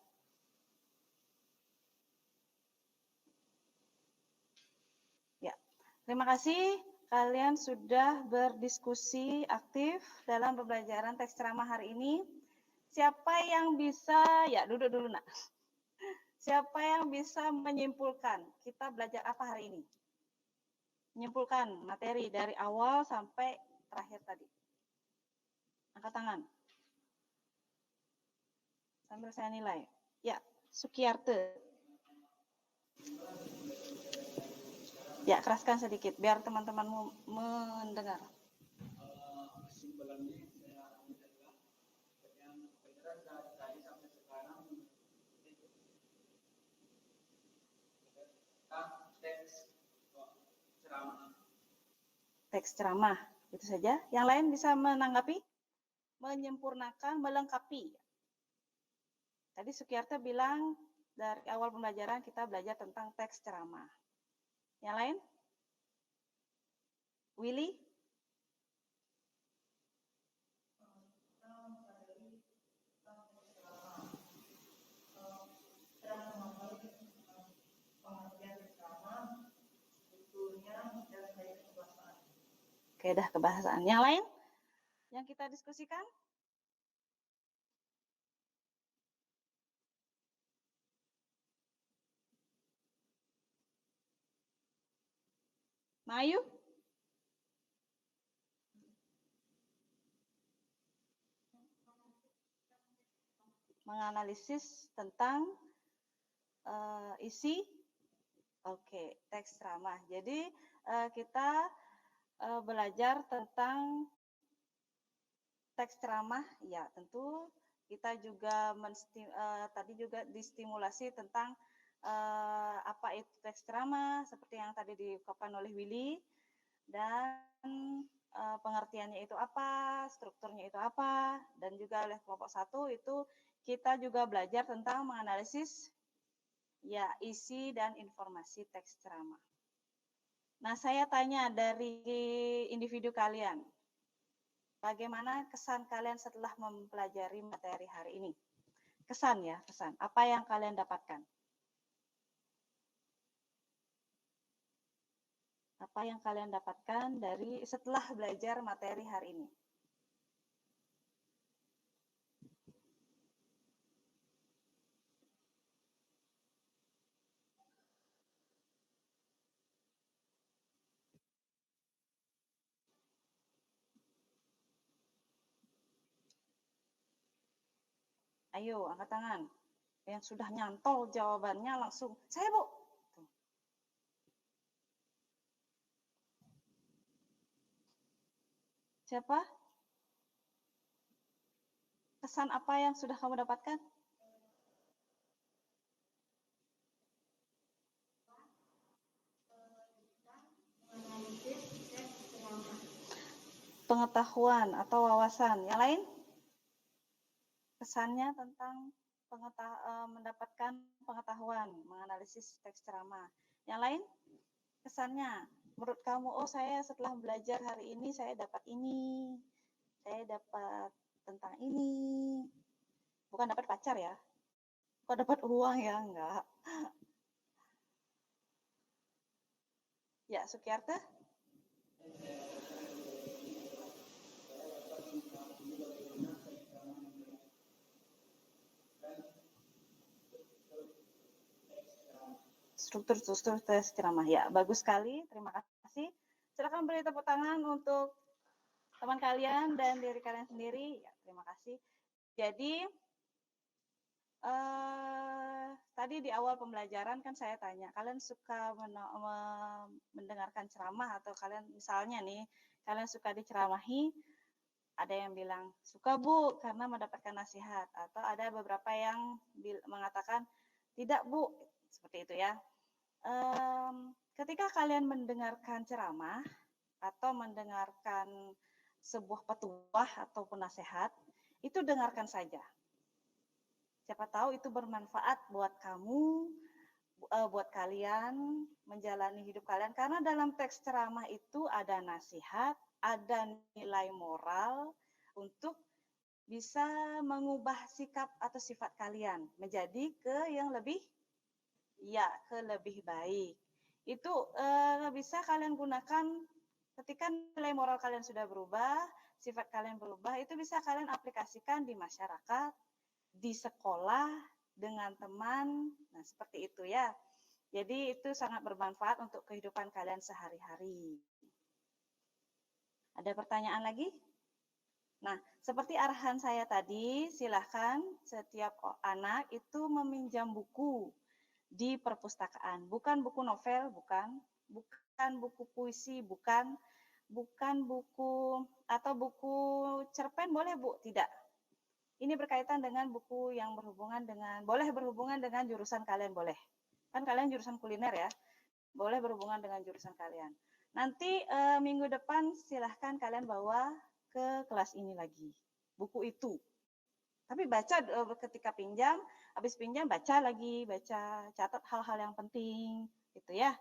Speaker 1: Ya, terima kasih. Kalian sudah berdiskusi aktif dalam pembelajaran teks ceramah hari ini. Siapa yang bisa, ya duduk dulu nak. Siapa yang bisa menyimpulkan kita belajar apa hari ini? Menyimpulkan materi dari awal sampai terakhir tadi. Angkat tangan. Sambil saya nilai. Ya, Sukiyarte. Ya, keraskan sedikit biar teman-temanmu mendengar.
Speaker 5: Kesimpulannya saya adalah yang pelajaran dari tadi sampai sekarang
Speaker 1: teks ceramah itu saja. Yang lain bisa menanggapi, menyempurnakan, melengkapi. Tadi Sukiyarte bilang dari awal pembelajaran kita belajar tentang teks ceramah. Yang lain? Willy? Oke, dah kebahasaan. Yang lain? Yang kita diskusikan? Mayu? Menganalisis tentang isi teks ceramah. Jadi kita belajar tentang teks ceramah, ya tentu kita juga tadi juga distimulasi tentang apa itu teks ceramah seperti yang tadi diungkapkan oleh Willy, dan pengertiannya itu apa, strukturnya itu apa, dan juga oleh kelompok 1 itu kita juga belajar tentang menganalisis ya isi dan informasi teks ceramah. Nah, saya tanya dari individu kalian, bagaimana kesan kalian setelah mempelajari materi hari ini? Kesan ya, kesan. Apa yang kalian dapatkan? Apa yang kalian dapatkan dari setelah belajar materi hari ini? Ayo, angkat tangan. Yang sudah nyantol jawabannya langsung, saya Bu. Siapa? Kesan apa yang sudah kamu dapatkan? Pengetahuan atau wawasan. Yang lain? Kesannya tentang mendapatkan pengetahuan, menganalisis teks ceramah. Yang lain? Kesannya, menurut kamu, oh saya setelah belajar hari ini saya dapat ini, saya dapat tentang ini. Bukan dapat pacar ya, bukan dapat uang ya, enggak. Ya, Sukiyarte? Struktur teks ceramah. Ya, bagus sekali. Terima kasih. Silakan beri tepuk tangan untuk teman kalian dan diri kalian sendiri. Ya, terima kasih. Jadi, tadi di awal pembelajaran kan saya tanya, kalian suka mendengarkan ceramah atau kalian misalnya nih, kalian suka diceramahi? Ada yang bilang suka Bu karena mendapatkan nasihat, atau ada beberapa yang mengatakan tidak Bu, seperti itu ya. Ketika kalian mendengarkan ceramah atau mendengarkan sebuah petuah ataupun nasihat, itu dengarkan saja. Siapa tahu itu bermanfaat buat kamu, buat kalian menjalani hidup kalian. Karena dalam teks ceramah itu ada nasihat, ada nilai moral untuk bisa mengubah sikap atau sifat kalian menjadi ke yang lebih baik. Itu bisa kalian gunakan ketika nilai moral kalian sudah berubah, sifat kalian berubah, itu bisa kalian aplikasikan di masyarakat, di sekolah, dengan teman, nah seperti itu ya. Jadi itu sangat bermanfaat untuk kehidupan kalian sehari-hari. Ada pertanyaan lagi? Nah, seperti arahan saya tadi, silahkan setiap anak itu meminjam buku di perpustakaan. Bukan buku novel, bukan buku puisi, bukan buku atau buku cerpen boleh Bu, tidak. Ini berkaitan dengan buku yang berhubungan dengan jurusan kalian, boleh. Kan kalian jurusan kuliner ya, boleh berhubungan dengan jurusan kalian. Nanti minggu depan silahkan kalian bawa ke kelas ini lagi, buku itu. Tapi baca ketika pinjam, habis pinjam baca lagi, catat hal-hal yang penting, gitu ya.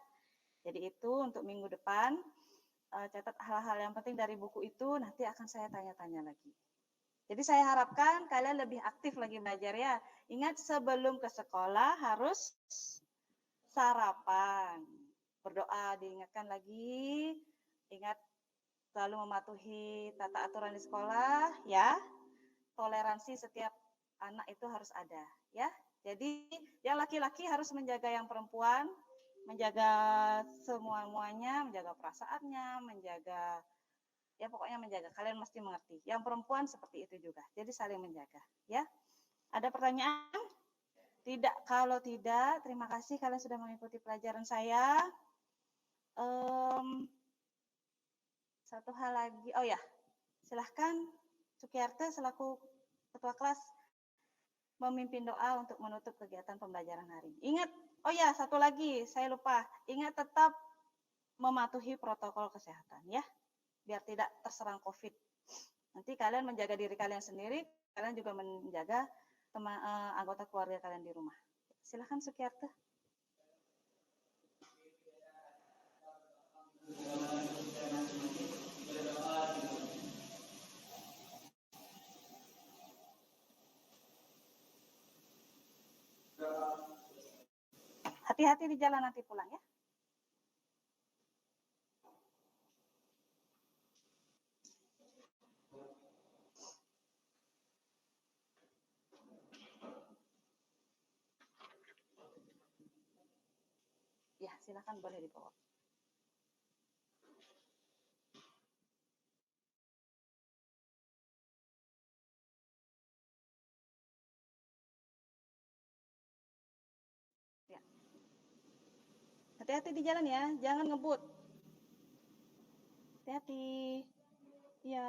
Speaker 1: Jadi itu untuk minggu depan, catat hal-hal yang penting dari buku itu, nanti akan saya tanya-tanya lagi. Jadi saya harapkan kalian lebih aktif lagi belajar ya. Ingat sebelum ke sekolah harus sarapan. Berdoa diingatkan lagi. Ingat selalu mematuhi tata aturan di sekolah ya. Toleransi setiap anak itu harus ada ya. Jadi yang laki-laki harus menjaga yang perempuan, menjaga semuanya, menjaga perasaannya, menjaga ya pokoknya menjaga. Kalian mesti mengerti. Yang perempuan seperti itu juga. Jadi saling menjaga ya. Ada pertanyaan? Tidak. Kalau tidak, terima kasih kalian sudah mengikuti pelajaran saya. Satu hal lagi. Oh ya, silahkan Sukiarte selaku ketua kelas memimpin doa untuk menutup kegiatan pembelajaran hari ini. Ingat, oh ya satu lagi saya lupa. Ingat tetap mematuhi protokol kesehatan ya. Biar tidak terserang COVID. Nanti kalian menjaga diri kalian sendiri, kalian juga menjaga anggota keluarga kalian di rumah. Silakan Sukiarte. Hati-hati di jalan nanti pulang ya. Ya, silakan boleh dibawa. Ya. Hati-hati di jalan ya, jangan ngebut. Hati-hati. Ya.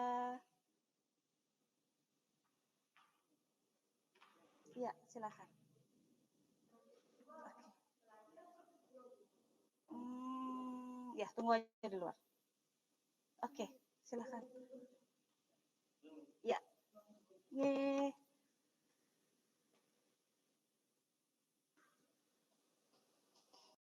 Speaker 1: Ya, silakan. Ya, tunggu aja di luar. Oke, silakan. Ya. Ye.